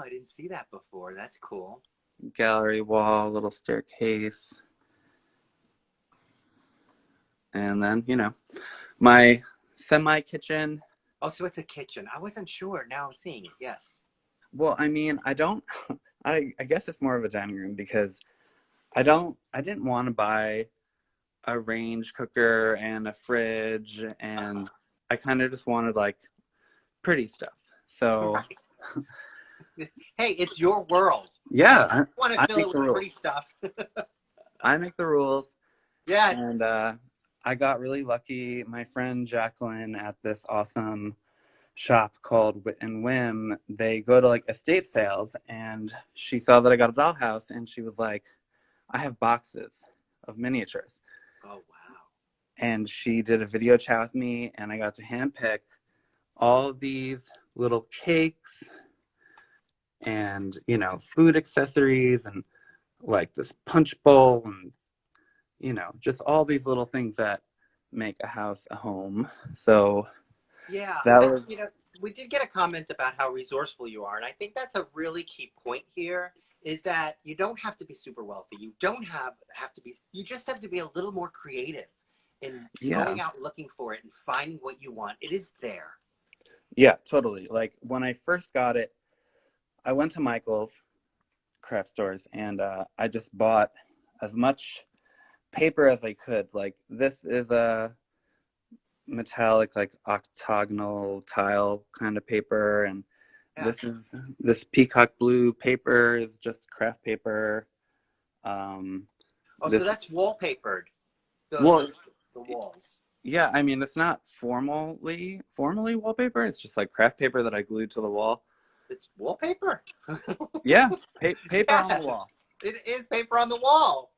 I didn't see that before. That's cool. Gallery wall, little staircase. And then, my semi-kitchen. Oh, so it's a kitchen. I wasn't sure. Now I'm seeing it. Yes. Well, I mean, I guess it's more of a dining room because I didn't want to buy a range cooker and a fridge, and I kind of just wanted like pretty stuff. So hey, it's your world. Yeah. I want to fill it with pretty stuff. I make the rules. Yes. And I got really lucky. My friend Jacqueline at this awesome shop called Wit and Whim, they go to like estate sales, and she saw that I got a dollhouse, and she was like, I have boxes of miniatures. Oh, wow. And she did a video chat with me, and I got to handpick all of these little cakes and, food accessories and like this punch bowl and, just all these little things that make a house a home. So yeah, that we did get a comment about how resourceful you are. And I think that's a really key point here is that you don't have to be super wealthy. You don't have to be, you just have to be a little more creative in going out looking for it and finding what you want. It is there. Yeah, totally. Like when I first got it, I went to Michael's craft stores and I just bought as much paper as I could. Like this is a metallic, like octagonal tile kind of paper, and this peacock blue paper is just craft paper. So that's wallpapered. The walls. Yeah, I mean, it's not formally wallpaper. It's just like craft paper that I glued to the wall. It's wallpaper. Yeah, paper on the Yes, wall. it is paper on the wall.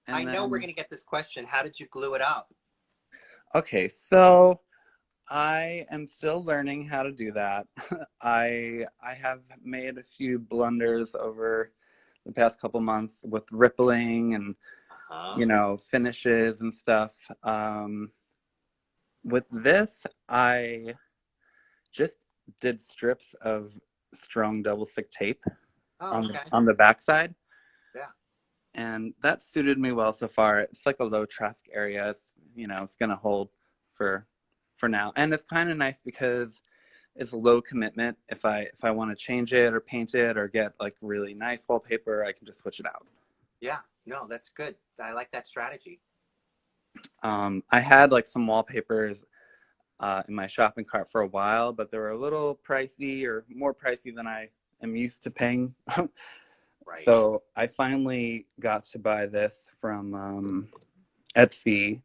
I And know we're then, gonna get this question. How did you glue it up? okay, so I am still learning how to do that. I have made a few blunders over the past couple months with rippling and Uh-huh. finishes and stuff. With this, I just did strips of strong double stick tape Oh, on okay. on the backside, Yeah. and that suited me well so far. It's like a low traffic area. It's gonna hold for now, and it's kind of nice because it's low commitment. If I want to change it or paint it or get like really nice wallpaper, I can just switch it out. Yeah. No, that's good. I like that strategy. I had like some wallpapers in my shopping cart for a while, but they were a little pricey or more pricey than I am used to paying. Right. So I finally got to buy this from Etsy.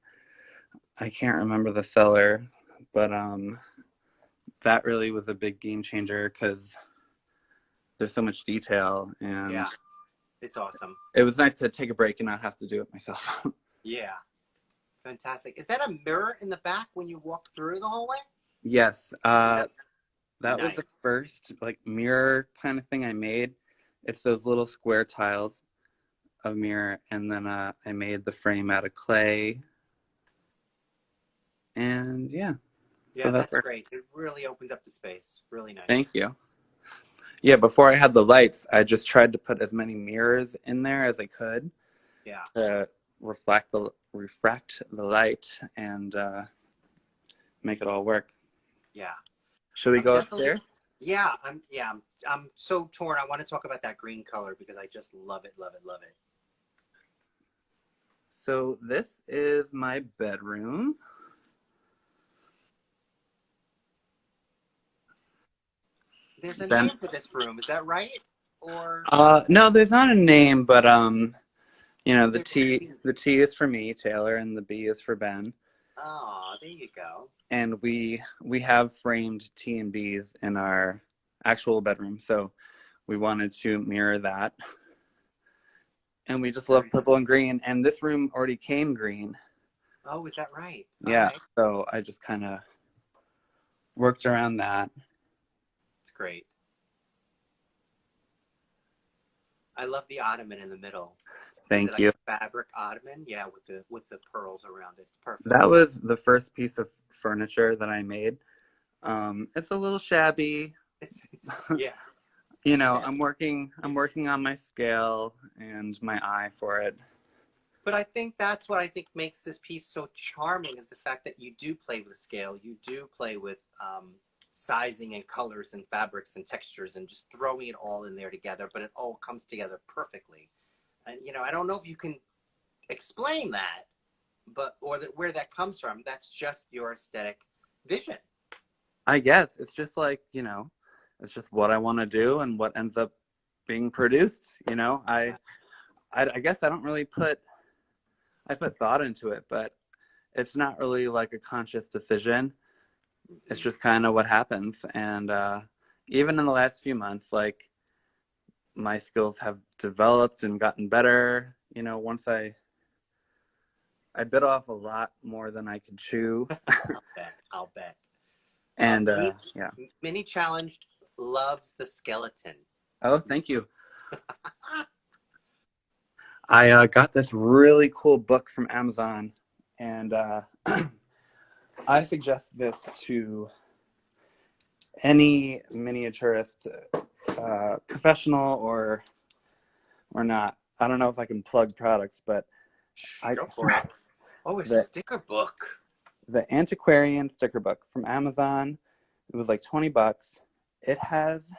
I can't remember the seller, but that really was a big game changer because there's so much detail, and Yeah. It's awesome. it was nice to take a break and not have to do it myself. Yeah. Fantastic. Is that a mirror in the back when you walk through the hallway? Yes, that was the Nice. first like mirror kind of thing I made. It's those little square tiles of mirror, and then I made the frame out of clay, and yeah, so Yeah, that's that's where. great. It really opens up the space. Really nice. Thank you. Yeah, before I had the lights, I just tried to put as many mirrors in there as I could Yeah. to refract the light and make it all work. Yeah. Should we I'm go definitely upstairs? I'm so torn. I want to talk about that green color because I just love it, love it, love it. So this is my bedroom. There's a Then, name for this room, is that right? Or no, there's not a name, but the there's T is for me, Taylor, and the B is for Ben. oh, there you go. And we have framed T and B's in our actual bedroom, so we wanted to mirror that. And we just love Very purple and green, and this room already came green. oh, is that right? All Yeah, right. so I just kind of worked around that. It's great. I love the ottoman in the middle. Is it Thank like you. a fabric ottoman? Yeah, with the pearls around it. It's perfect. That was the first piece of furniture that I made. It's a little shabby. It's yeah. I'm working on my scale and my eye for it. But I think that's what I think makes this piece so charming is the fact that you do play with scale. You do play with sizing and colors and fabrics and textures and just throwing it all in there together, but it all comes together perfectly. And, I don't know if you can explain that, but where that comes from. That's just your aesthetic vision. I guess it's just like, it's just what I want to do and what ends up being produced. I guess I don't really I put thought into it, but it's not really like a conscious decision. It's just kind of what happens. And even in the last few months, like my skills have developed and gotten better. Once I bit off a lot more than I could chew. I'll bet. I'll bet. And Mini, yeah. Mini Challenged loves the skeleton. Oh, thank you. I got this really cool book from Amazon, and I suggest this to any miniaturist, professional or not. I don't know if I can plug products, but Go for it. Oh, a the sticker book. the antiquarian sticker book from Amazon. It was like $20. It has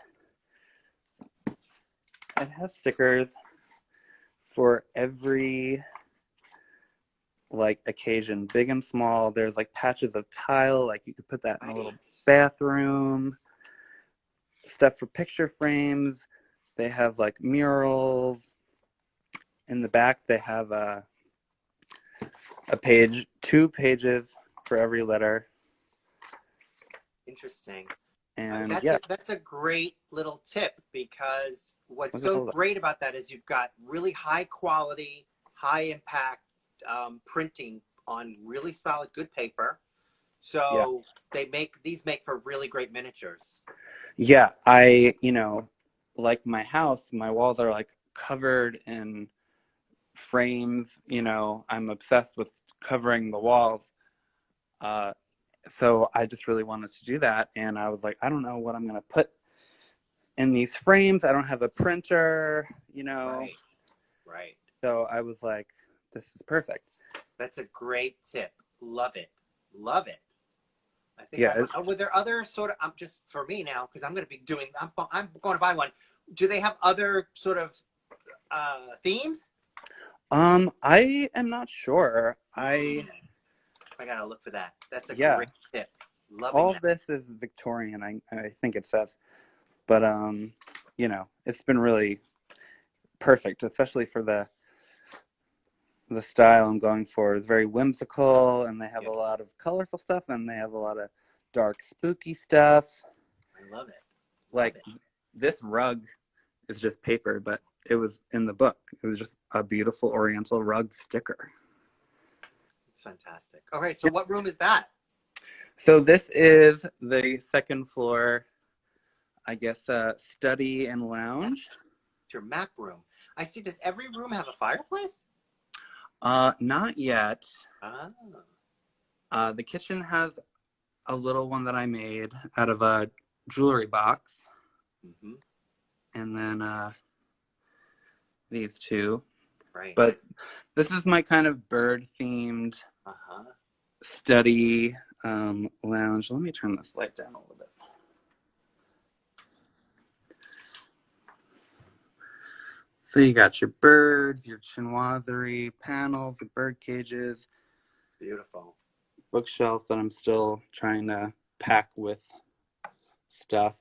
stickers for every like occasion, big and small. There's like patches of tile, like you could put that in a little bathroom. Stuff for picture frames. They have like murals. In the back, they have a page, 2 pages for every letter. Interesting. And That's a great little tip, because what's Okay, so hold on. great about that is you've got really high quality, high impact printing on really solid, good paper. So these make for really great miniatures. Yeah, like my house, my walls are like covered in frames. I'm obsessed with covering the walls. So I just really wanted to do that. And I was like, I don't know what I'm going to put in these frames. I don't have a printer, Right. So I was like, this is perfect. That's a great tip. Love it. I think were there other sort of, just for me now, because I'm going to be doing, I'm going to buy one. Do they have other sort of themes? I am not sure. I gotta look for that. That's a Yeah. great tip. All Loving this is Victorian, I think it says. But it's been really perfect, especially for the style I'm going for. It's very whimsical, and they have a lot of colorful stuff, and they have a lot of dark, spooky stuff. I love it. Like this rug is just paper, but it was in the book. It was just a beautiful Oriental rug sticker. It's fantastic. All right, so what room is that? So this is the second floor, I guess, study and lounge. It's your map room. I see. Does every room have a fireplace? Not yet. Oh. The kitchen has a little one that I made out of a jewelry box. Mm-hmm. And then these two. Right. But this is my kind of bird-themed study lounge. Let me turn this light down a little bit. So you got your birds, your chinoiserie panels, the bird cages. Beautiful. Bookshelf that I'm still trying to pack with stuff.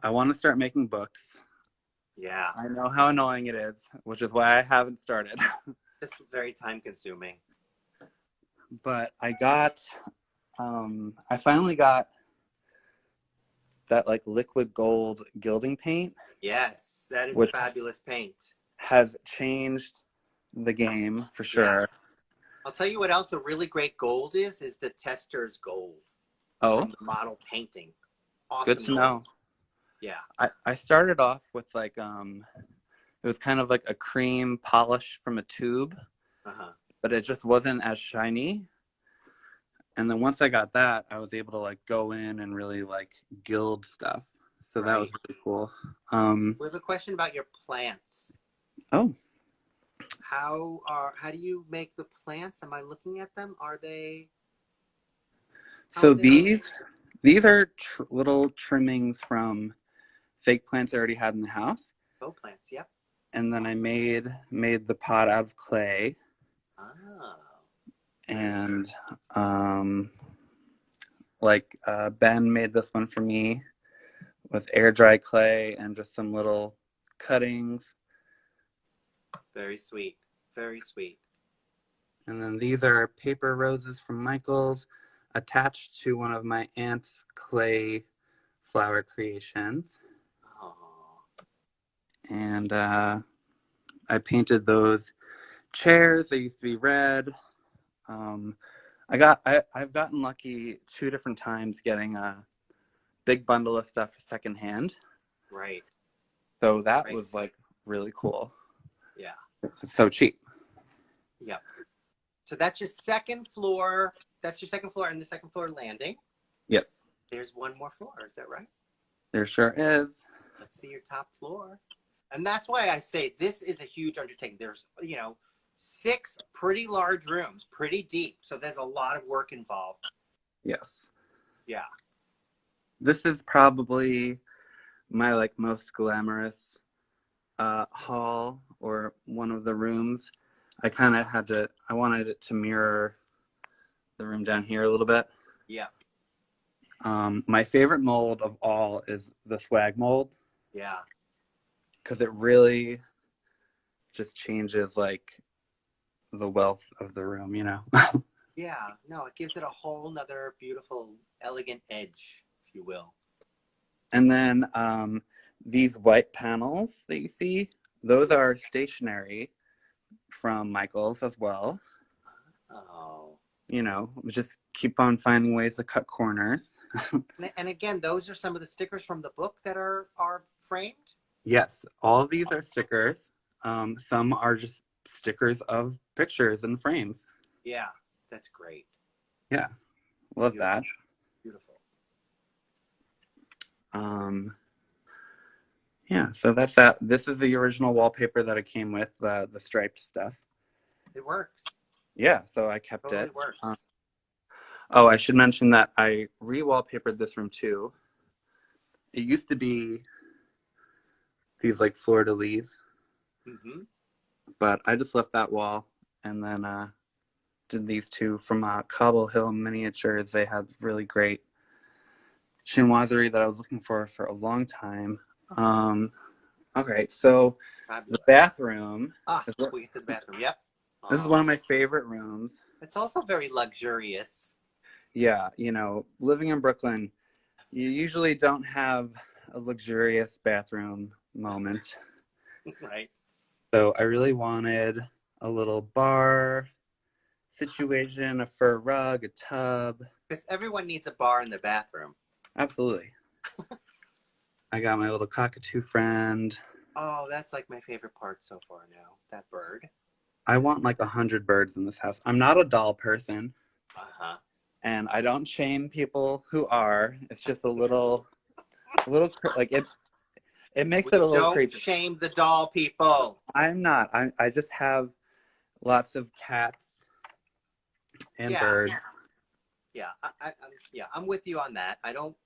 I want to start making books. Yeah. I know how annoying it is, which is why I haven't started. It's very time consuming. But I finally got that like liquid gold gilding paint. Yes, that is a fabulous paint. Has changed the game for sure. Yes. I'll tell you what else a really great gold is the tester's gold. Oh, from the model painting. Awesome. Good to know. Yeah. I started off with like it was kind of like a cream polish from a tube, but it just wasn't as shiny. And then once I got that, I was able to like go in and really like gild stuff. So that was really cool. We have a question about your plants. Oh. How do you make the plants? Am I looking at them? Are they? So these are little trimmings from fake plants I already had in the house. Faux plants, yep. And then I made the pot out of clay. Oh. And Ben made this one for me with air dry clay and just some little cuttings. Very sweet. Very sweet. And then these are paper roses from Michael's attached to one of my aunt's clay flower creations. Oh. And I painted those chairs. They used to be red. I've gotten lucky 2 different times getting a big bundle of stuff secondhand. Right. So that was like really cool. Yeah. It's so cheap. Yep. So that's your second floor. That's your second floor and the second floor landing. Yes. There's one more floor. Is that right? There sure is. Let's see your top floor. And that's why I say this is a huge undertaking. There's, 6 pretty large rooms, pretty deep. So there's a lot of work involved. Yes. Yeah. This is probably my like most glamorous hall or one of the rooms. I wanted it to mirror the room down here a little bit. Yeah. My favorite mold of all is the swag mold. Yeah. Because it really just changes like the wealth of the room, Yeah, no, it gives it a whole nother beautiful, elegant edge, if you will. And then these white panels that you see, those are stationary from Michael's as well. Oh. You know, we just keep on finding ways to cut corners. And again, those are some of the stickers from the book that are framed? Yes, all of these are stickers. Some are just stickers of pictures and frames. Yeah, that's great. Yeah, love Beautiful. that. Beautiful. Yeah, so that's that. This is the original wallpaper that it came with, the striped stuff. It works. Yeah, so I kept Totally it. works. Oh, I should mention that I re-wallpapered this room too. It used to be these like fleur-de-lis, Mm-hmm. but I just left that wall and then did these two from Cobble Hill Miniatures. They had really great chinoiserie that I was looking for a long time. Okay, so the Fabulous. bathroom. We get to the bathroom. Yep. This is one of my favorite rooms. It's also very luxurious. Yeah, you know, living in Brooklyn, you usually don't have a luxurious bathroom moment. Right. So I really wanted a little bar situation, a fur rug, a tub. Because everyone needs a bar in the bathroom. Absolutely. I got my little cockatoo friend. Oh, that's like my favorite part so far now. That bird. I want like 100 birds in this house. I'm not a doll person. Uh-huh. And I don't shame people who are. It's just a little like it makes it a little Don't creepy. shame the doll people. I'm not. I just have lots of cats and birds. Yeah, I'm with you on that. I don't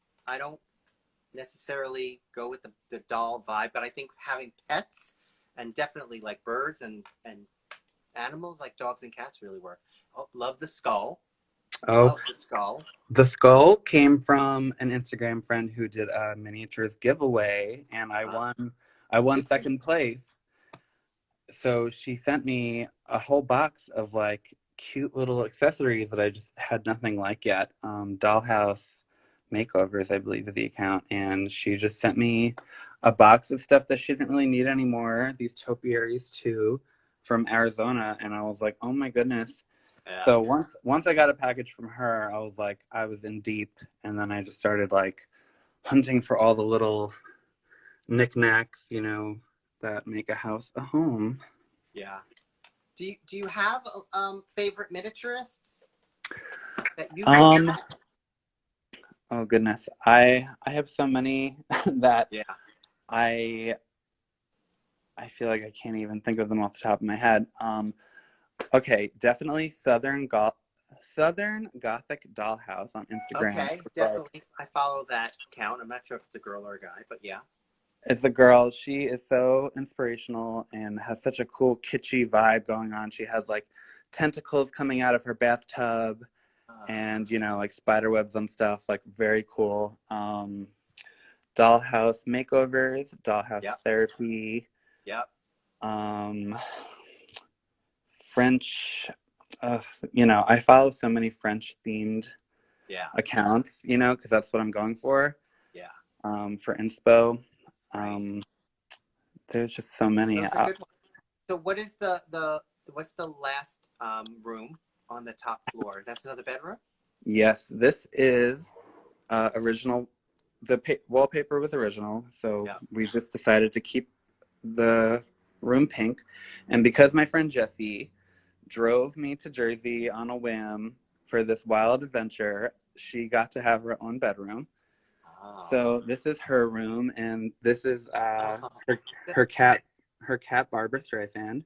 necessarily go with the doll vibe, but I think having pets and definitely like birds and animals like dogs and cats really work. Oh, love the skull. Oh, Love the skull. the skull came from an Instagram friend who did a miniatures giveaway, and I won second place. So she sent me a whole box of like cute little accessories that I just had nothing like yet. Dollhouse makeovers, I believe, is the account, and she just sent me a box of stuff that she didn't really need anymore. These topiaries too, from Arizona, and I was like, oh my goodness. Yeah. So once I got a package from her, I was like, I was in deep, and then I just started like hunting for all the little knickknacks, you know, that make a house a home. Yeah. Do you have favorite miniaturists that you Oh goodness, I have so many that Yeah. I feel like I can't even think of them off the top of my head. Okay, definitely Southern Gothic Dollhouse on Instagram. Okay, definitely. I follow that account. I'm not sure if it's a girl or a guy, but yeah. It's a girl. She is so inspirational and has such a cool kitschy vibe going on. She has like tentacles coming out of her bathtub and, you know, like spider webs and stuff, like very cool. Dollhouse makeovers, dollhouse therapy. Yep. French, you know, I follow so many French themed accounts, you know, because that's what I'm going for. Yeah. For inspo. There's just so many. Those are good ones. So what is what's the last room on the top floor? That's another bedroom? Yes, this is original. The wallpaper was original, so we just decided to keep the room pink. And because my friend Jessie drove me to Jersey on a whim for this wild adventure, she got to have her own bedroom. So this is her room, and this is her cat Barbara Streisand.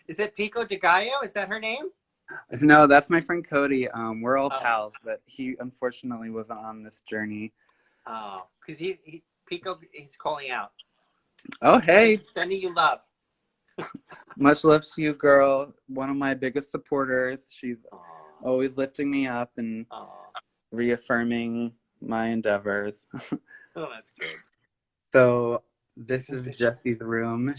Is it Pico de Gallo? Is that her name? No, that's my friend Cody. We're all pals, but he unfortunately wasn't on this journey. Oh, because Pico, he's calling out. Oh, hey. Sending you love. Much love to you, girl. One of my biggest supporters. She's always lifting me up and reaffirming my endeavors. Oh, that's good. So This is Jessie's room.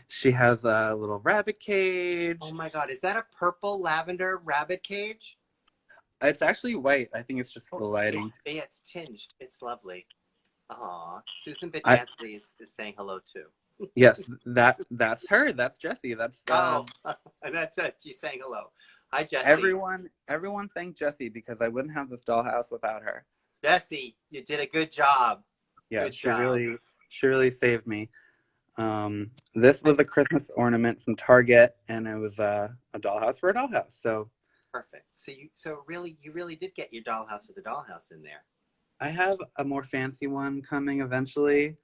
She has a little rabbit cage. Oh my God, is that a purple lavender rabbit cage? It's actually white. I think it's just the lighting. It's tinged. It's lovely. Aw, Susan Bajanski is saying hello too. Yes, that's her. That's Jessie. That's and that's it. She's saying hello. Hi, Jessie. Everyone thank Jessie because I wouldn't have this dollhouse without her. Jessie, you did a good job. Yeah, good she job. really saved me. This was a Christmas ornament from Target, and it was a dollhouse for a dollhouse. So perfect. So you really did get your dollhouse with a dollhouse in there. I have a more fancy one coming eventually.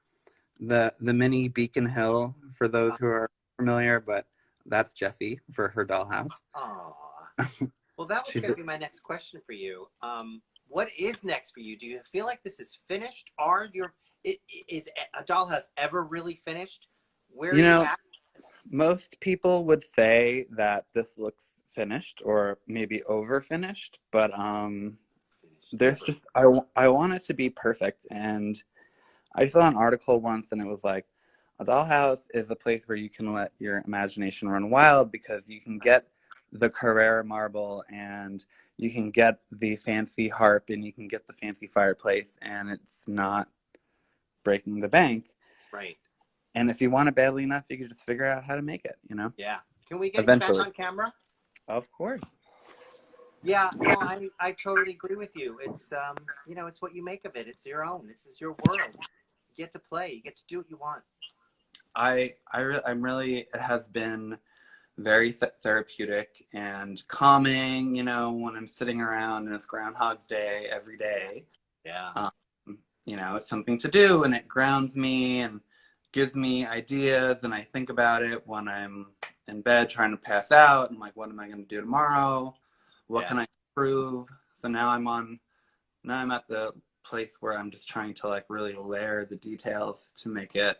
The mini Beacon Hill for those who are familiar, but that's Jessie for her dollhouse. Aw. Well, that was going to be my next question for you. What is next for you? Do you feel like this is finished? Is a dollhouse ever really finished? Where are you at? Most people would say that this looks finished or maybe over finished, but there's just I want it to be perfect. And I saw an article once and it was like, a dollhouse is a place where you can let your imagination run wild because you can get the Carrara marble and you can get the fancy harp and you can get the fancy fireplace and it's not breaking the bank. Right. And if you want it badly enough, you can just figure out how to make it, Yeah. Can we get eventually back on camera? Of course. Yeah, no, I totally agree with you. It's it's what you make of it. It's your own. This is your world. You get to play. You get to do what you want. I'm really, it has been very therapeutic and calming, when I'm sitting around and it's Groundhog's Day every day. Yeah. It's something to do and it grounds me and gives me ideas and I think about it when I'm in bed trying to pass out and like, what am I going to do tomorrow? What can I improve? So now I'm at the place where I'm just trying to like really layer the details to make it,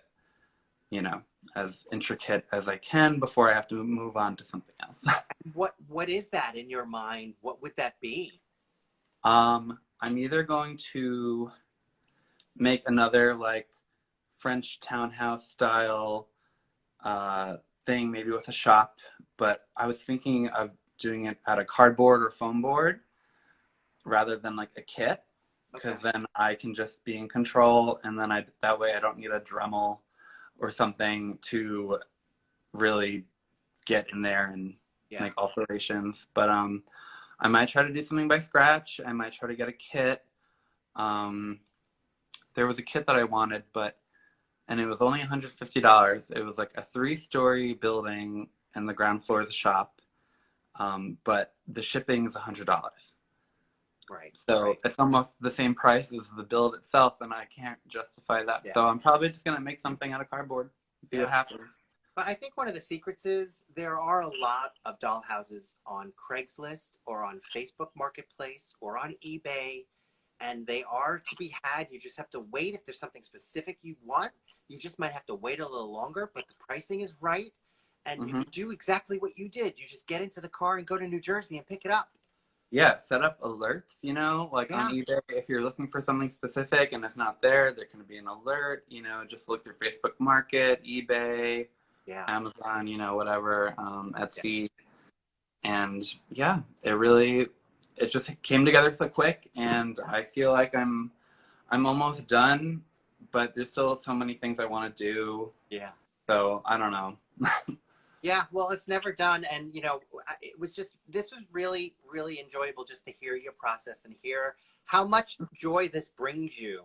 as intricate as I can before I have to move on to something else. What is that in your mind? What would that be? I'm either going to make another like French townhouse style thing, maybe with a shop, but I was thinking of doing it out of cardboard or foam board rather than like a kit, because then I can just be in control and then that way I don't need a Dremel or something to really get in there and make alterations. But I might try to do something by scratch. I might try to get a kit. There was a kit that I wanted, and it was only $150. It was like a 3-story building and the ground floor is a shop. But the shipping is $100. Right. So it's almost the same price as the build itself, and I can't justify that. So I'm probably just going to make something out of cardboard and see what happens. But I think one of the secrets is there are a lot of dollhouses on Craigslist or on Facebook Marketplace or on eBay, and they are to be had. You just have to wait. If there's something specific you want, you just might have to wait a little longer, but the pricing is right. And you can do exactly what you did. You just get into the car and go to New Jersey and pick it up. Yeah, set up alerts, on eBay. If you're looking for something specific and it's not there can be an alert, just look through Facebook Market, eBay, Amazon, whatever, Etsy. And it just came together so quick and I feel like I'm almost done, but there's still so many things I want to do. Yeah. So I don't know. Yeah, well, it's never done. And, this was really, really enjoyable just to hear your process and hear how much joy this brings you,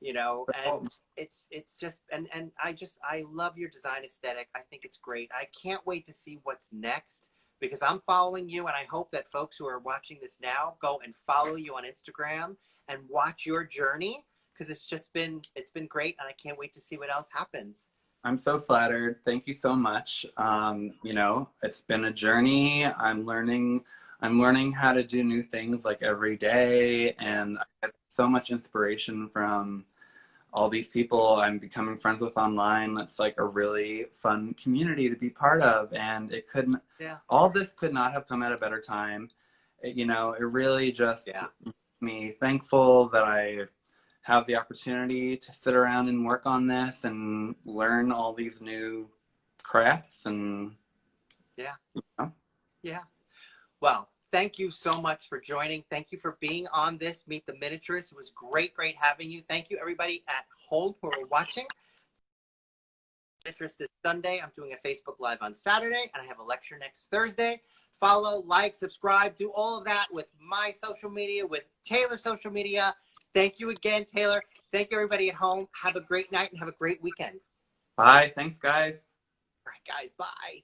and it's just, and I love your design aesthetic. I think it's great. I can't wait to see what's next because I'm following you. And I hope that folks who are watching this now go and follow you on Instagram and watch your journey because it's been great. And I can't wait to see what else happens. I'm so flattered. Thank you so much. It's been a journey. I'm learning how to do new things like every day. And I get so much inspiration from all these people I'm becoming friends with online. It's like a really fun community to be part of. And all this could not have come at a better time. It really just made me thankful that I have the opportunity to sit around and work on this and learn all these new crafts and yeah. you know. Yeah. Well, thank you so much for joining. Thank you for being on this Meet the Miniaturist. It was great having you. Thank you everybody at home who are watching. Miniaturist this Sunday. I'm doing a Facebook Live on Saturday, and I have a lecture next Thursday. Follow, like, subscribe, do all of that with my social media, with Taylor's social media. Thank you again, Taylor. Thank you everybody at home. Have a great night and have a great weekend. Bye. Thanks, guys. All right, guys. Bye.